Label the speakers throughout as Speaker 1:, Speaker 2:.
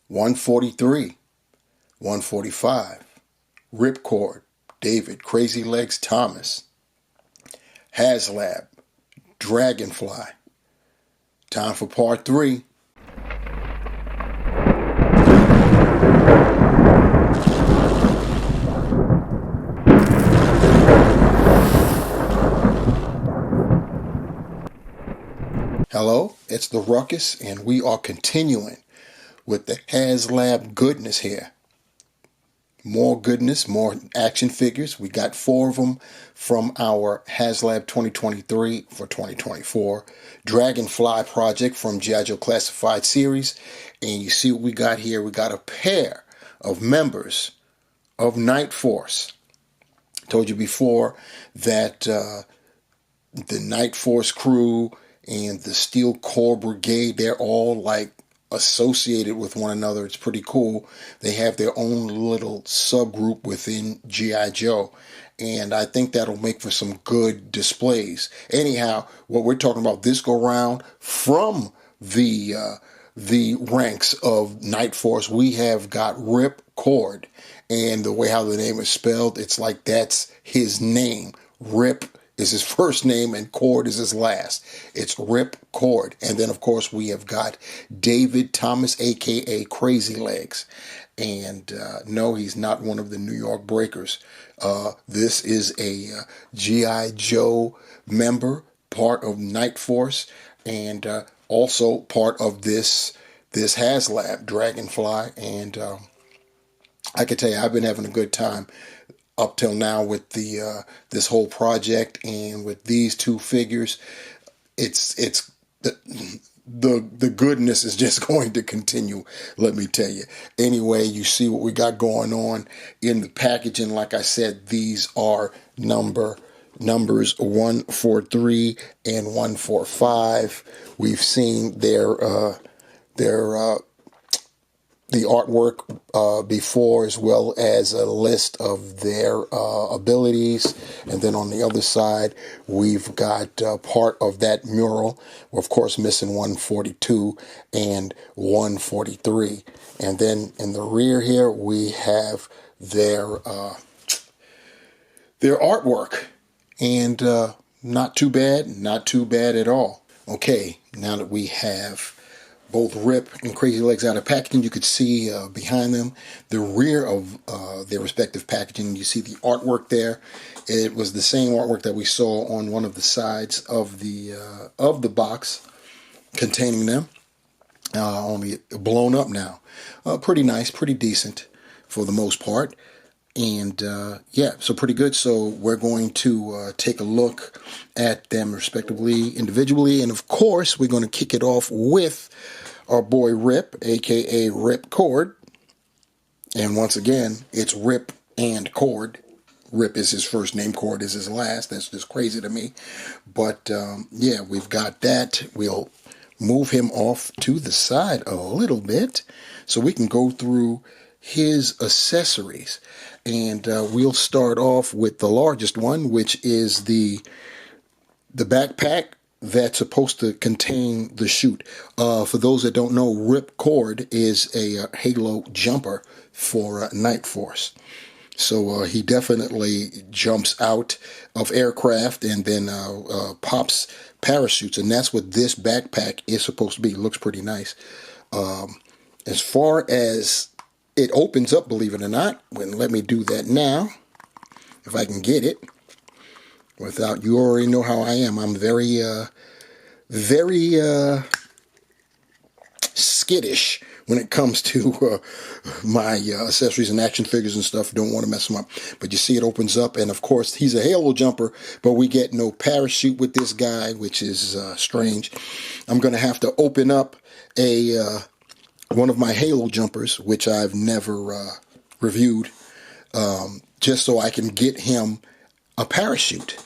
Speaker 1: 143, 145, Ripcord, David, Crazy Legs Thomas, Haslab, Dragonfly. Time for part 3. Hello, it's the Ruckus, and we are continuing with the Haslab goodness here. More goodness, more action figures. We got 4 of them from our Haslab 2023 for 2024 Dragonfly project from G.I. Joe Classified series. And you see what we got here. We got a pair of members of Night Force. I told you before that the Night Force crew and the Steel Corps Brigade, they're all like associated with one another. It's pretty cool. They have their own little subgroup within G.I. Joe, and I think that'll make for some good displays. Anyhow, what we're talking about this go round from the ranks of Night Force, we have got Ripcord, and the way how the name is spelled, it's like that's his name. Rip is his first name and Cord is his last. It's Ripcord. And then, of course, we have got David Thomas, a.k.a. Crazy Legs. And no, he's not one of the New York Breakers. This is a G.I. Joe member, part of Night Force, and also part of this Haslab Dragonfly. And I can tell you, I've been having a good time up till now with the this whole project, and with these 2 figures. It's the goodness is just going to continue, let me tell you. Anyway, you see what we got going on in the packaging. Like I said, these are numbers 143 and 145. We've seen their the artwork before, as well as a list of their abilities. And then on the other side, we've got part of that mural. We're, of course, missing 142 and 143. And then in the rear here, we have their artwork. And not too bad at all. Okay, now that we have both Rip and Crazy Legs out of packaging, you could see behind them the rear of their respective packaging. You see the artwork there. It was the same artwork that we saw on one of the sides of the box containing them, only blown up now. Pretty nice, pretty decent for the most part. And yeah, so pretty good. So we're going to take a look at them respectively, individually, and of course we're going to kick it off with our boy Rip, aka Ripcord. And once again, it's Rip and Cord. Rip is his first name, Cord is his last. That's just crazy to me. But yeah, we've got that. We'll move him off to the side a little bit so we can go through his accessories. And we'll start off with the largest one, which is the backpack that's supposed to contain the chute. For those that don't know, Ripcord is a Halo jumper for Night Force. So he definitely jumps out of aircraft and then pops parachutes. And that's what this backpack is supposed to be. It looks pretty nice. As far as it opens up, believe it or not, let me do that now, if I can get it. Without, you already know how I am. I'm very skittish when it comes to my accessories and action figures and stuff. Don't want to mess them up. But you see it opens up, and of course he's a Halo jumper, but we get no parachute with this guy, which is strange. I'm going to have to open up one of my Halo jumpers, which I've never reviewed, just so I can get him a parachute.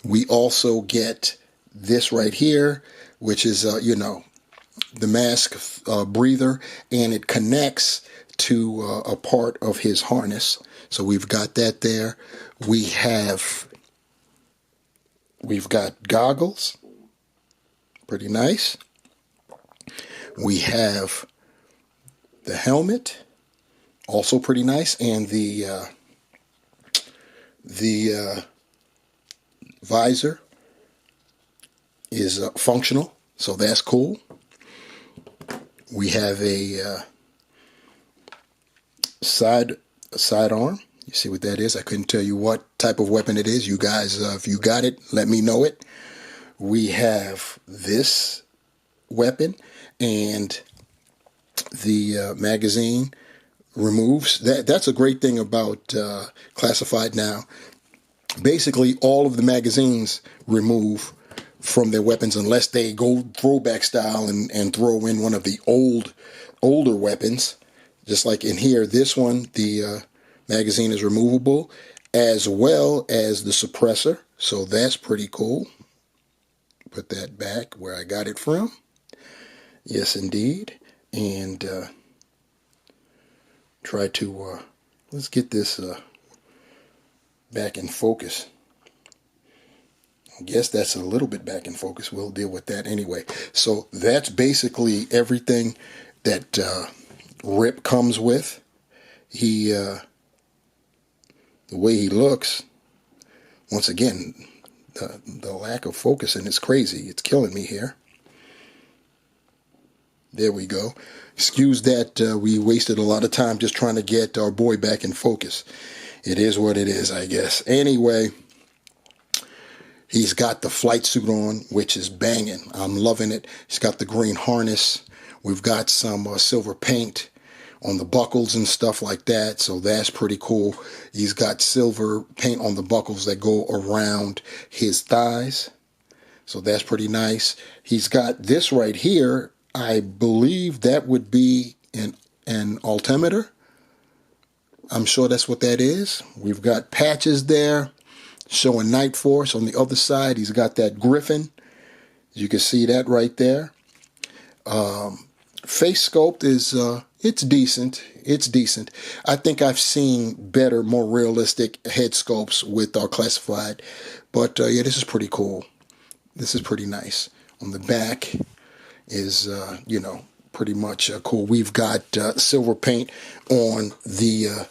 Speaker 1: We also get this right here, which is, the mask breather, and it connects to a part of his harness. So we've got that there. We've got goggles. Pretty nice. We have The helmet, also pretty nice, and the visor is functional, so that's cool. We have a sidearm. You see what that is? I couldn't tell you what type of weapon it is. You guys, if you got it, let me know it. We have this weapon, and the magazine removes. That's a great thing about classified now. Basically, all of the magazines remove from their weapons unless they go throwback style and throw in one of the older weapons. Just like in here, this one, the magazine is removable, as well as the suppressor. So that's pretty cool. Put that back where I got it from. Yes, indeed. And try to, let's get this back in focus. I guess that's a little bit back in focus. We'll deal with that anyway. So that's basically everything that Rip comes with. He, the way he looks, once again, the lack of focusing is crazy. It's killing me here. There we go. Excuse that we wasted a lot of time just trying to get our boy back in focus. It is what it is, I guess. Anyway, he's got the flight suit on, which is banging. I'm loving it. He's got the green harness. We've got some silver paint on the buckles and stuff like that, so that's pretty cool. He's got silver paint on the buckles that go around his thighs, so that's pretty nice. He's got this right here. I believe that would be an altimeter. I'm sure that's what that is. We've got patches there showing Night Force. On the other side, he's got that Griffin. You can see that right there. Face sculpt is it's decent. It's decent. I think I've seen better, more realistic head sculpts with our classified. But yeah, this is pretty cool. This is pretty nice. On the back is, you know, pretty much cool. We've got silver paint on the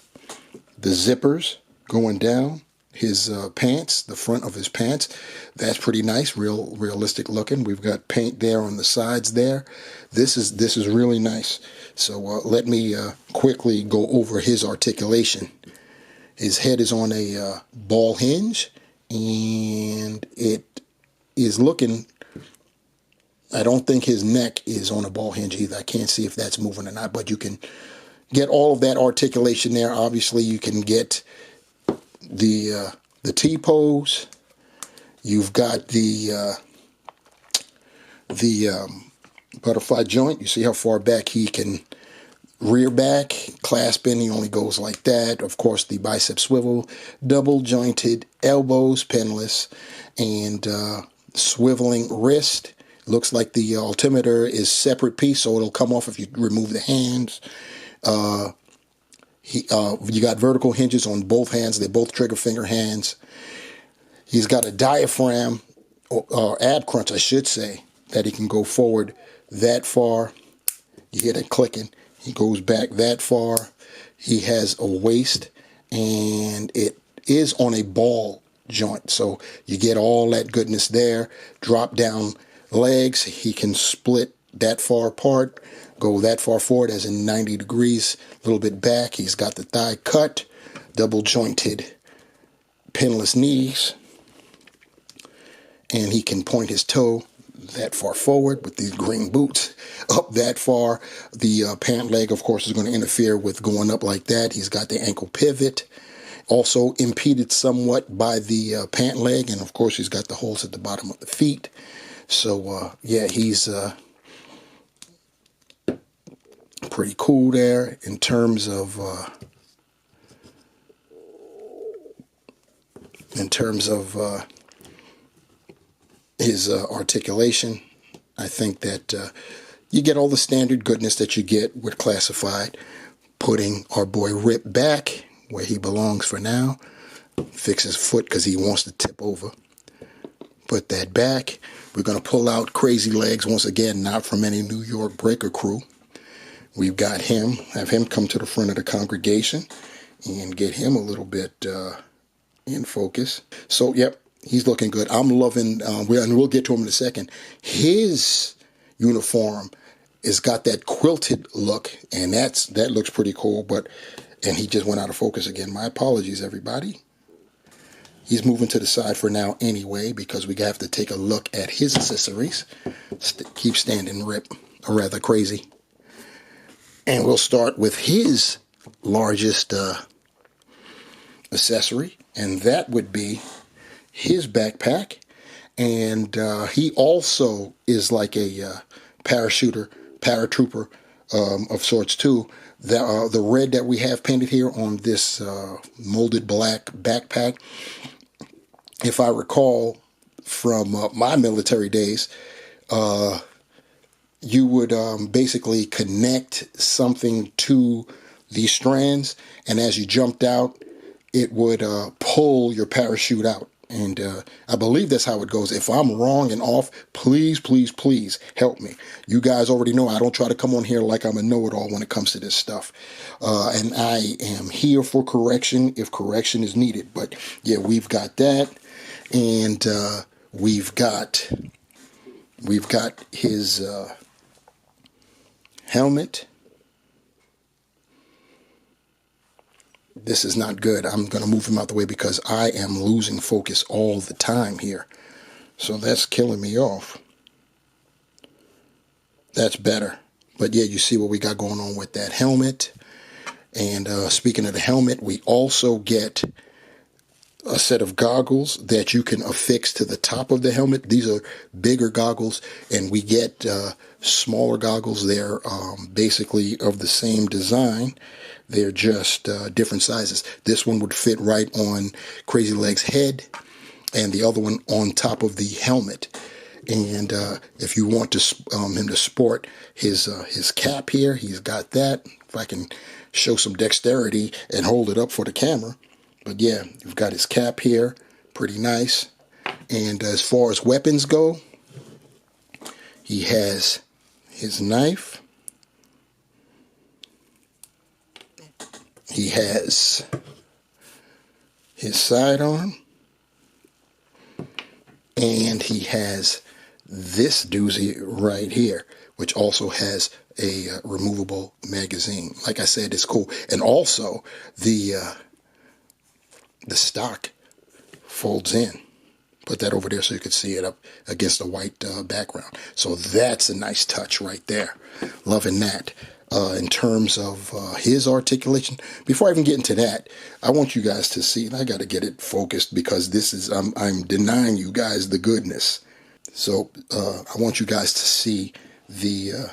Speaker 1: zippers going down his pants, the front of his pants. That's pretty nice, realistic looking. We've got paint there on the sides there. This is really nice. So let me quickly go over his articulation. His head is on a ball hinge, and it is looking. I don't think his neck is on a ball hinge either. I can't see if that's moving or not, but you can get all of that articulation there. Obviously, you can get the T-pose. You've got the butterfly joint. You see how far back he can rear back. Clasping, he only goes like that. Of course, the bicep swivel, double jointed elbows, pinless, and swiveling wrist. Looks like the altimeter is separate piece, so it'll come off if you remove the hands. You got vertical hinges on both hands. They're both trigger finger hands. He's got a diaphragm, or ab crunch, I should say, that he can go forward that far. You hear that clicking. He goes back that far. He has a waist, and it is on a ball joint, so you get all that goodness there. Drop down legs. He can split that far apart, go that far forward, as in 90 degrees, a little bit back. He's got the thigh cut, double jointed pinless knees, and he can point his toe that far forward with these green boots up that far. The pant leg, of course, is going to interfere with going up like that. He's got the ankle pivot, also impeded somewhat by the pant leg, and of course he's got the holes at the bottom of the feet. So yeah, he's pretty cool there in terms of his articulation. I think that you get all the standard goodness that you get with classified. Putting our boy Rip back where he belongs for now. Fix his foot because he wants to tip over. Put that back. We're going to pull out Crazy Legs once again, not from any New York breaker crew. We've got him, have him come to the front of the congregation and get him a little bit in focus. So, yep, he's looking good. I'm loving, and we'll get to him in a second. His uniform has got that quilted look, and that looks pretty cool, and he just went out of focus again. My apologies, everybody. He's moving to the side for now anyway, because we have to take a look at his accessories. Keep standing, Rip, or rather crazy. And we'll start with his largest accessory, and that would be his backpack. And he also is like a paratrooper of sorts too. The red that we have painted here on this molded black backpack, if I recall from my military days, you would basically connect something to these strands, and as you jumped out, it would pull your parachute out. And I believe that's how it goes. If I'm wrong and off, please, please, please help me. You guys already know I don't try to come on here like I'm a know-it-all when it comes to this stuff. And I am here for correction if correction is needed. But yeah, we've got that. And we've got his helmet. This is not good. I'm going to move him out the way because I am losing focus all the time here. So that's killing me off. That's better. But yeah, you see what we got going on with that helmet. And speaking of the helmet, we also get a set of goggles that you can affix to the top of the helmet. These are bigger goggles, and we get smaller goggles. They're basically of the same design. They're just different sizes. This one would fit right on Crazy Leg's head, and the other one on top of the helmet. And if you want him to sport his cap here, he's got that. If I can show some dexterity and hold it up for the camera. But yeah, you've got his cap here, pretty nice. And as far as weapons go, he has his knife. He has his sidearm. And he has this doozy right here, which also has a removable magazine. Like I said, it's cool. And also, the stock folds in. Put that over there so you can see it up against a white background. So that's a nice touch right there. Loving that. In terms of his articulation, before I even get into that, I want you guys to see, and I got to get it focused because this is, I'm denying you guys the goodness. So I want you guys to see the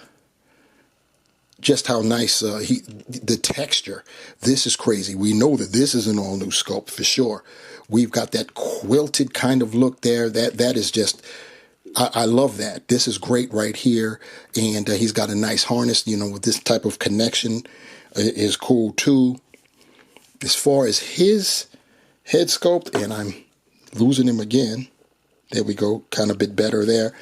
Speaker 1: just how nice the texture. This is crazy. We know that this is an all new sculpt for sure. We've got that quilted kind of look there. That is just, I love that. This is great right here. And he's got a nice harness, with this type of connection is cool too. As far as his head sculpt, and I'm losing him again. There we go. Kind of a bit better there.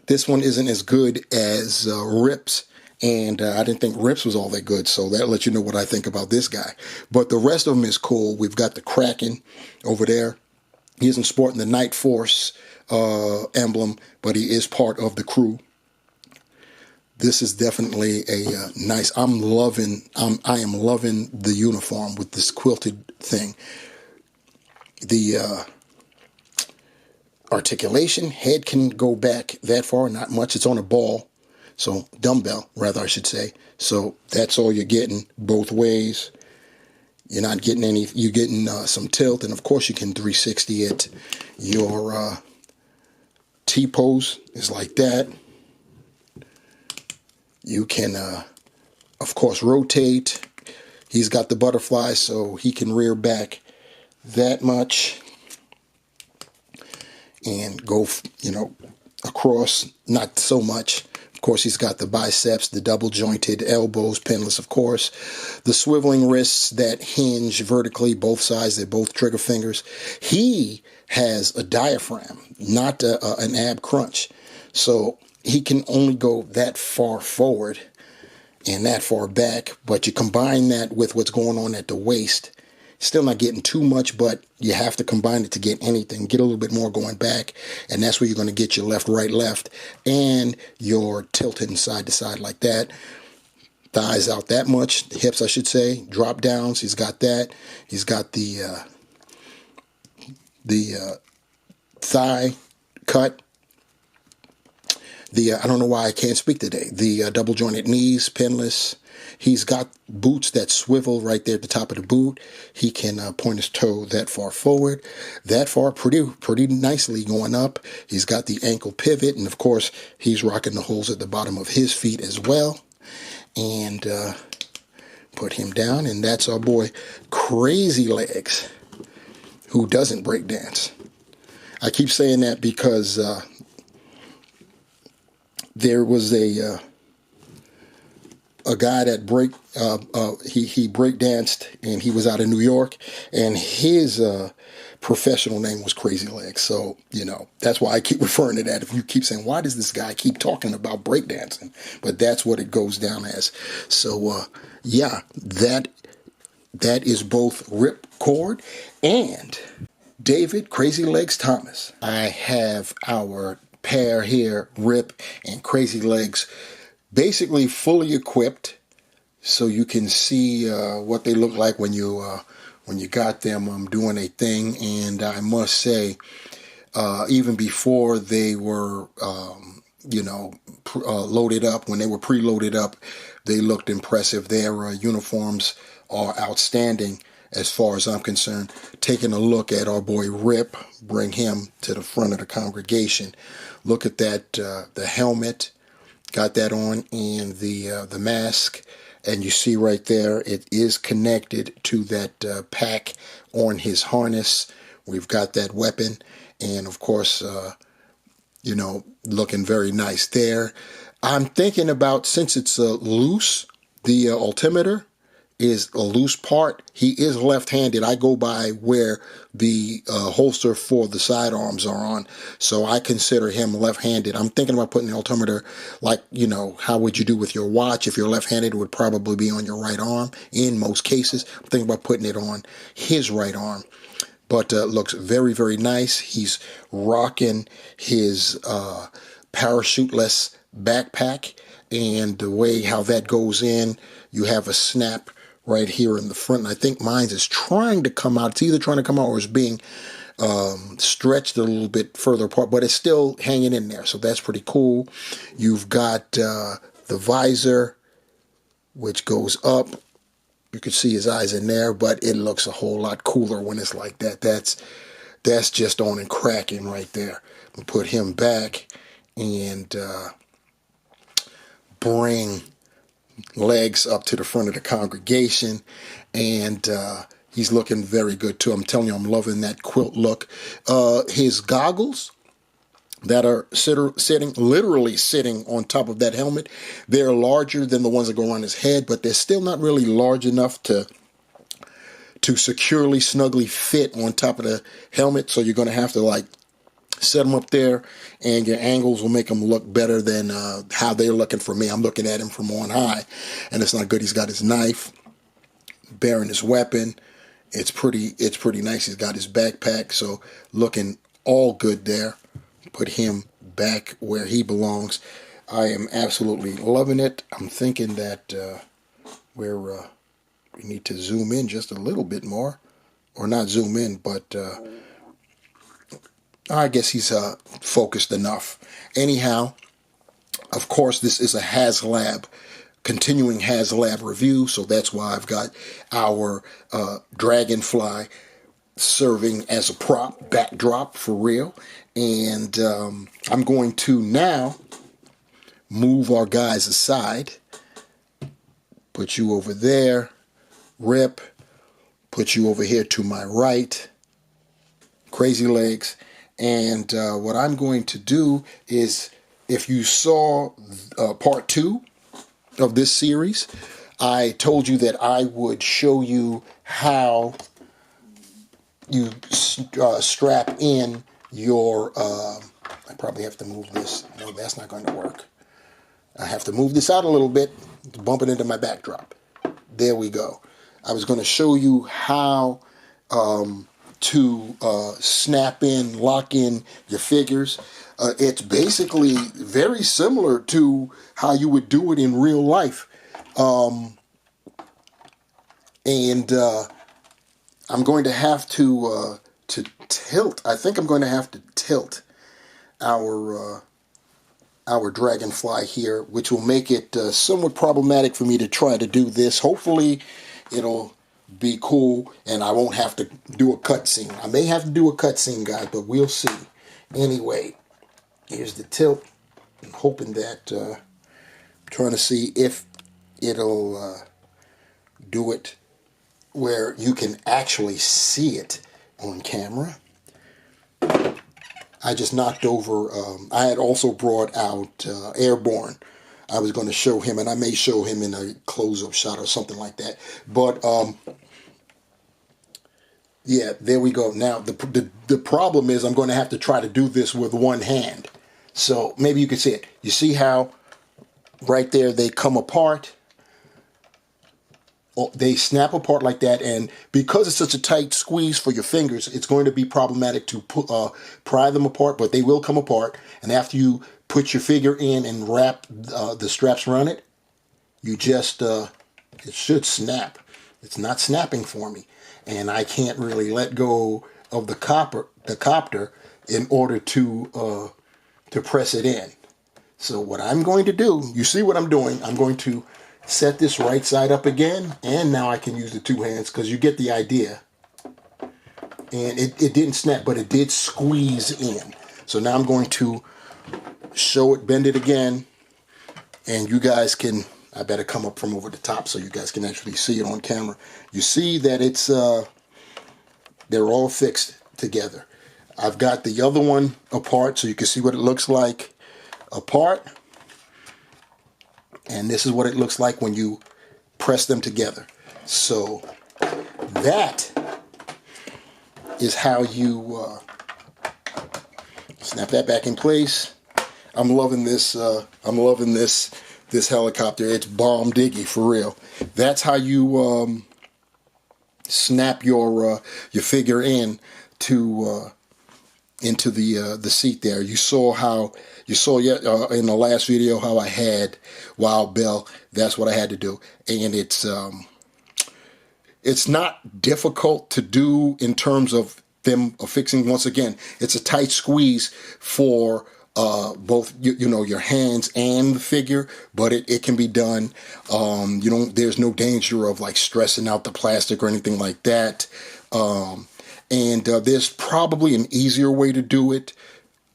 Speaker 1: This one isn't as good as Rip's, and I didn't think Rip's was all that good, so that lets you know what I think about this guy. But the rest of them is cool. We've got the Kraken over there. He isn't sporting the Night Force emblem, but he is part of the crew. This is definitely a nice. I am loving the uniform with this quilted thing. The articulation, head can go back that far, not much. It's on a ball, so dumbbell, rather I should say. So that's all you're getting both ways. You're not getting any, you're getting some tilt, and of course you can 360 it. Your T-pose is like that. You can, of course, rotate. He's got the butterfly, so he can rear back that much and go, across, not so much. Of course, he's got the biceps, the double jointed elbows, pinless, of course. The swiveling wrists that hinge vertically, both sides, they're both trigger fingers. He has a diaphragm, not an ab crunch. So he can only go that far forward and that far back, but you combine that with what's going on at the waist, still not getting too much, but you have to combine it to get anything. Get a little bit more going back, and that's where you're going to get your left, right, left, and your tilting side to side like that. Thighs out that much, hips I should say, drop downs, he's got that. He's got the thigh cut. I don't know why I can't speak today. The double jointed knees, pinless. He's got boots that swivel right there at the top of the boot. He can point his toe that far forward, that far pretty nicely going up. He's got the ankle pivot, and of course, he's rocking the holes at the bottom of his feet as well. And put him down, and that's our boy Crazy Legs, who doesn't break dance. I keep saying that because there was a guy that he break danced, and he was out of New York, and his professional name was Crazy Legs. So, you know, that's why I keep referring to that. If you keep saying, why does this guy keep talking about breakdancing? But that's what it goes down as. So, yeah, that is both Ripcord and David Crazy Legs Thomas. I have our pair here, Rip and Crazy Legs, basically fully equipped, so you can see what they look like when you got them doing a thing. And I must say, even before they were loaded up, when they were preloaded up, they looked impressive. Their uniforms are outstanding as far as I'm concerned. Taking a look at our boy Rip, bring him to the front of the congregation. Look at that, the helmet, got that on, and the mask. And you see right there, it is connected to that pack on his harness. We've got that weapon, and of course, looking very nice there. I'm thinking about, since it's loose, the altimeter is a loose part. He is left-handed. I go by where the holster for the sidearms are on, so I consider him left-handed. I'm thinking about putting the altimeter, like, how would you do with your watch? If you're left-handed, it would probably be on your right arm in most cases. I'm thinking about putting it on his right arm. But looks very, very nice. He's rocking his parachute-less backpack, and the way how that goes in, you have a snap right here in the front. And I think mine is trying to come out. It's either trying to come out or it's being stretched a little bit further apart, but it's still hanging in there. So that's pretty cool. You've got the visor, which goes up. You can see his eyes in there, but it looks a whole lot cooler when it's like that. That's just on and cracking right there. We'll put him back and bring Legs up to the front of the congregation, and he's looking very good too. I'm telling you, I'm loving that quilt look. His goggles that are literally sitting on top of that helmet, they're larger than the ones that go around his head, but they're still not really large enough to securely, snugly fit on top of the helmet. So you're going to have to set them up there, and your angles will make them look better than how they're looking for me. I'm looking at him from on high, and it's not good. He's got his knife, bearing his weapon. It's pretty nice. He's got his backpack, so looking all good there. Put him back where he belongs. I am absolutely loving it. I'm thinking that we need to zoom in just a little bit more, or not zoom in, but I guess he's focused enough. Anyhow, of course, this is a Haslab, continuing Haslab review, so that's why I've got our Dragonfly serving as a prop, backdrop for real. And I'm going to now move our guys aside. Put you over there, Rip. Put you over here to my right, Crazy Legs. And what I'm going to do is, if you saw part 2 of this series, I told you that I would show you how you strap in your I probably have to move this. No, that's not going to work. I have to move this out a little bit to bump it into my backdrop. There we go. I was going to show you how to snap in, lock in your figures. It's basically very similar to how you would do it in real life. And I'm going to have to tilt. I think I'm going to have to tilt our Dragonfly here, which will make it somewhat problematic for me to try to do this. Hopefully it'll be cool and I won't have to do a cutscene. I may have to do a cutscene, guys, but we'll see. Anyway, here's the tilt. I'm hoping that, trying to see if it'll do it where you can actually see it on camera. I just knocked over, I had also brought out Airborne. I was going to show him, and I may show him in a close-up shot or something like that. But, yeah, there we go. Now, the problem is I'm going to have to try to do this with one hand. So maybe you can see it. You see how right there they come apart? They snap apart like that, and because it's such a tight squeeze for your fingers, it's going to be problematic to pry them apart, but they will come apart. And after you put your figure in and wrap the straps around it, you just, it should snap. It's not snapping for me, and I can't really let go of the copter in order to press it in. So what I'm going to do, you see what I'm doing, I'm going to set this right side up again, and now I can use the two hands because you get the idea. And it didn't snap, but it did squeeze in. So now I'm going to show it, bend it again, and you guys can, I better come up from over the top so you guys can actually see it on camera. You see that it's, they're all fixed together. I've got the other one apart so you can see what it looks like apart. And this is what it looks like when you press them together. So that is how you snap that back in place. I'm loving this. I'm loving this helicopter. It's bomb diggy for real. That's how you snap your figure in to into the seat there. You saw how in the last video how I had Wild Bill. That's what I had to do, and it's not difficult to do in terms of them fixing. Once again, it's a tight squeeze for both your hands and the figure, but it can be done. There's no danger of like stressing out the plastic or anything like that. And there's probably an easier way to do it,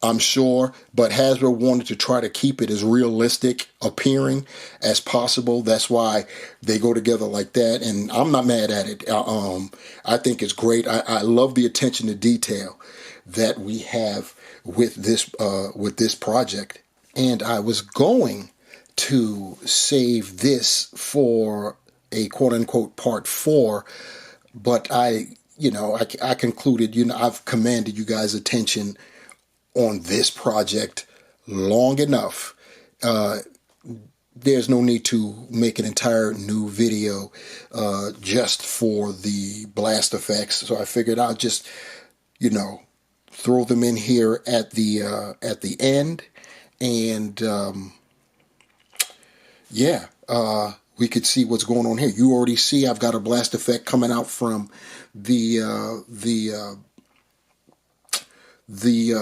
Speaker 1: I'm sure, but Hasbro wanted to try to keep it as realistic appearing as possible. That's why they go together like that, and I'm not mad at it. I think it's great. I love the attention to detail that we have with this project. And I was going to save this for a quote-unquote part 4, but I concluded, I've commanded you guys' attention on this project long enough. There's no need to make an entire new video just for the blast effects. So I figured I'll just, throw them in here at the end, and we could see what's going on here. You already see I've got a blast effect coming out from the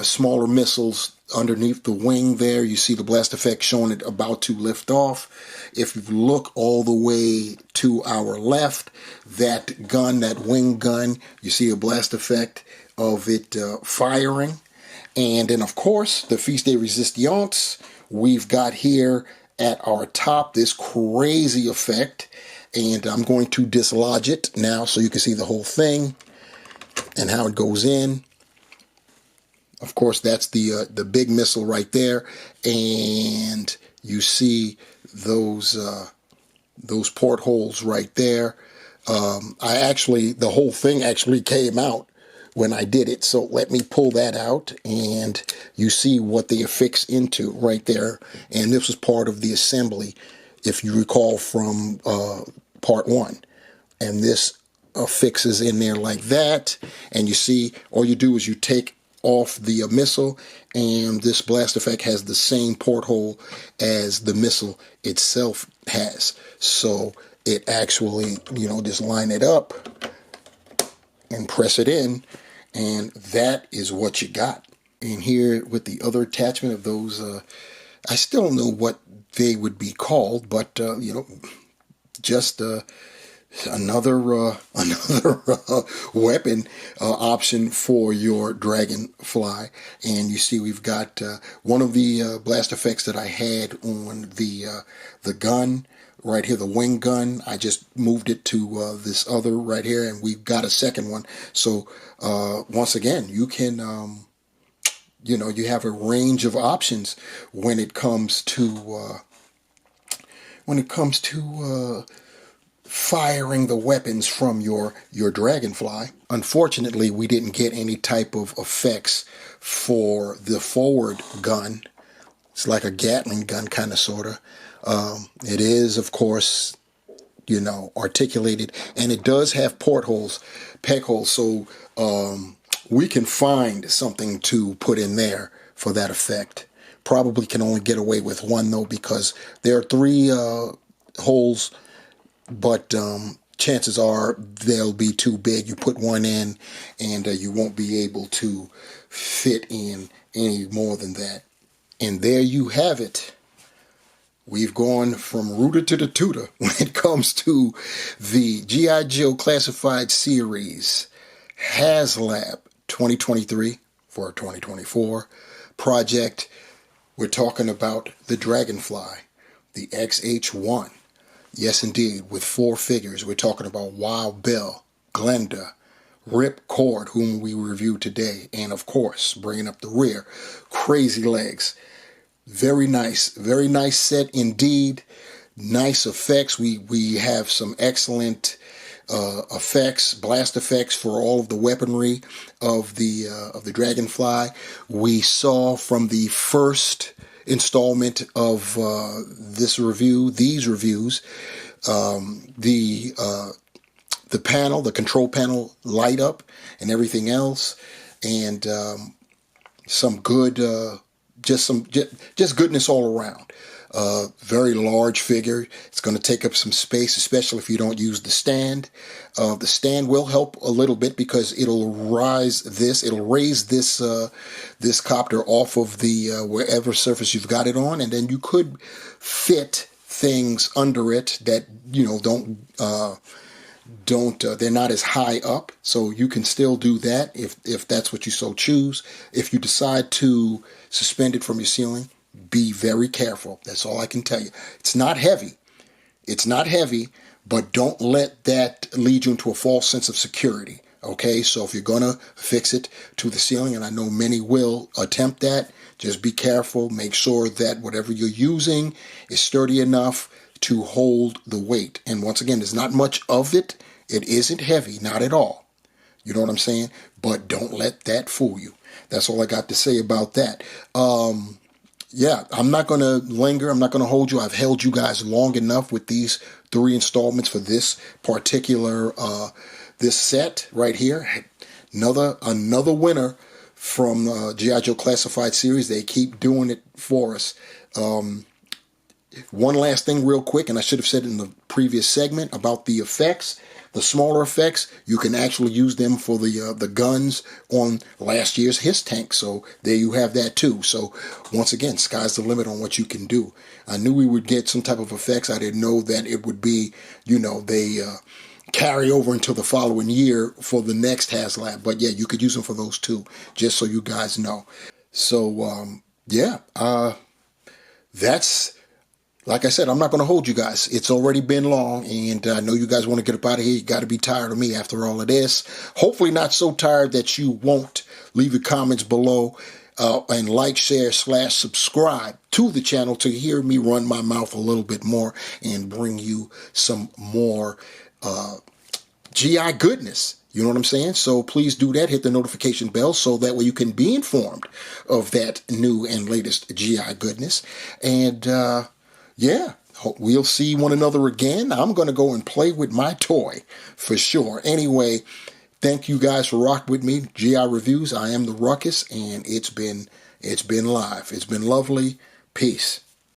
Speaker 1: smaller missiles underneath the wing there. You see the blast effect showing it about to lift off. If you look all the way to our left, that gun, that wing gun, you see a blast effect of it firing. And then, of course, the Feast de Resistance we've got here at our top, this crazy effect. And I'm going to dislodge it now so you can see the whole thing and how it goes in. Of course, that's the big missile right there, and you see those portholes right there. The whole thing actually came out when I did it. So let me pull that out, and you see what they affix into right there. And this was part of the assembly, if you recall, from part 1. And this affixes in there like that. And you see, all you do is you take off the missile, and this blast effect has the same porthole as the missile itself has. So it actually, just line it up and press it in, and that is what you got. And here with the other attachment of those, I still don't know what they would be called, but just another weapon option for your Dragonfly. And you see we've got one of the blast effects that I had on the gun right here, the wing gun. I just moved it to this other right here, and we've got a second one. So once again, you can you have a range of options when it comes to firing the weapons from your Dragonfly. Unfortunately, we didn't get any type of effects for the forward gun. It's like a Gatling gun, kind of, sort of. It is, of course, articulated, and it does have portholes, peg holes, so we can find something to put in there for that effect. Probably can only get away with one, though, because there are 3 holes, but chances are they'll be too big. You put one in, and you won't be able to fit in any more than that. And there you have it. We've gone from rooter to the tutor when it comes to the G.I. Joe Classified Series Haslab 2023 for 2024 project. We're talking about the Dragonfly, the XH-1. Yes, indeed, with 4 figures. We're talking about Wild Bill, Glenda, Rip Cord, whom we reviewed today, and of course, bringing up the rear, Crazy Legs. Very nice set indeed. Nice effects. We have some excellent effects, blast effects for all of the weaponry of the Dragonfly. We saw from the first installment of these reviews, the panel, the control panel light up and everything else, and some good. Just goodness all around. Very large figure. It's going to take up some space, especially if you don't use the stand. The stand will help a little bit because it'll raise this copter off of the wherever surface you've got it on, and then you could fit things under it that they're not as high up, so you can still do that if that's what you so choose. If you decide to suspend it from your ceiling, be very careful. That's all I can tell you. It's not heavy, but don't let that lead you into a false sense of security. Okay, so if you're gonna fix it to the ceiling, and I know many will attempt that, just be careful. Make sure that whatever you're using is sturdy enough to hold the weight. And once again, there's not much of it. It isn't heavy, not at all. You know what I'm saying? But don't let that fool you. That's all I got to say about that. Yeah, I'm not going to linger. I'm not going to hold you. I've held you guys long enough with these 3 installments for this particular, this set right here. Another winner from G.I. Joe Classified Series. They keep doing it for us. One last thing real quick, and I should have said in the previous segment about the effects. The smaller effects, you can actually use them for the guns on last year's HISS tank. So there you have that too. So once again, sky's the limit on what you can do. I knew we would get some type of effects. I didn't know that it would be, they carry over until the following year for the next Haslab. But yeah, you could use them for those too, just so you guys know. So that's... Like I said, I'm not going to hold you guys. It's already been long, and I know you guys want to get up out of here. You got to be tired of me after all of this. Hopefully not so tired that you won't leave your comments below and like, share, / subscribe to the channel to hear me run my mouth a little bit more and bring you some more GI goodness. You know what I'm saying? So please do that. Hit the notification bell so that way you can be informed of that new and latest GI goodness. And yeah, we'll see one another again. I'm going to go and play with my toy for sure. Anyway, thank you guys for rocking with me. GI Reviews. I am the Ruckus, and it's been live. It's been lovely. Peace.